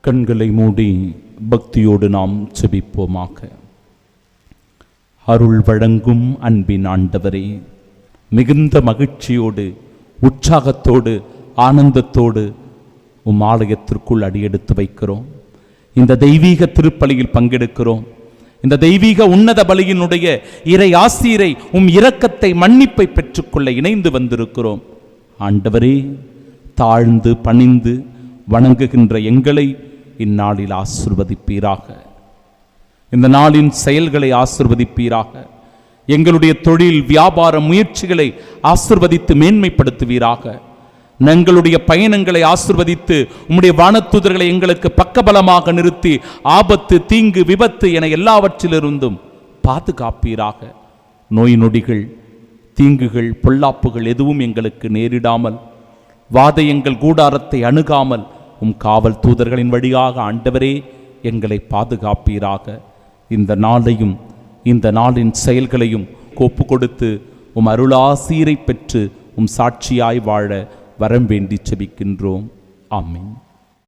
கண்களை மூடி பக்தியோடு நாம் செபிப்போமாக. அருள் வழங்கும் அன்பின் ஆண்டவரே, மிகுந்த மகிழ்ச்சியோடு உற்சாகத்தோடு ஆனந்தத்தோடு உம் ஆலயத்திற்குள் அடியெடுத்து வைக்கிறோம். இந்த தெய்வீக திருப்பலியில் பங்கெடுக்கிறோம். இந்த தெய்வீக உன்னத பலியினுடைய இறை ஆசீரை உம் இரக்கத்தை மன்னிப்பை பெற்றுக்கொள்ள இணைந்து வந்திருக்கிறோம். ஆண்டவரே, தாழ்ந்து பணிந்து வணங்குகின்ற எங்களை இந்நாளில் ஆசிர்வதிப்பீராக. இந்த நாளின் செயல்களை ஆசிர்வதிப்பீராக. எங்களுடைய தொழில் வியாபார முயற்சிகளை ஆசிர்வதித்து மேன்மைப்படுத்துவீராக. எங்களுடைய பயணங்களை ஆசிர்வதித்து உம்முடைய வானதூதர்களை எங்களுக்கு பக்கபலமாக நிறுத்தி ஆபத்து தீங்கு விபத்து என எல்லாவற்றிலிருந்தும் பாதுகாப்பீராக. நோய் நொடிகள் தீங்குகள் பொல்லாப்புகள் எதுவும் எங்களுக்கு நேரிடாமல், வாதையங்கள் கூடாரத்தை அணுகாமல் உம் காவல் தூதர்களின் வழியாக ஆண்டவரே எங்களை பாதுகாப்பீராக. இந்த நாளையும் இந்த நாளின் செயல்களையும் கோப்பு கொடுத்து உம் அருளாசீரை பெற்று உம் சாட்சியாய் வாழ வரம் வேண்டி செபிக்கின்றோம். ஆமென்.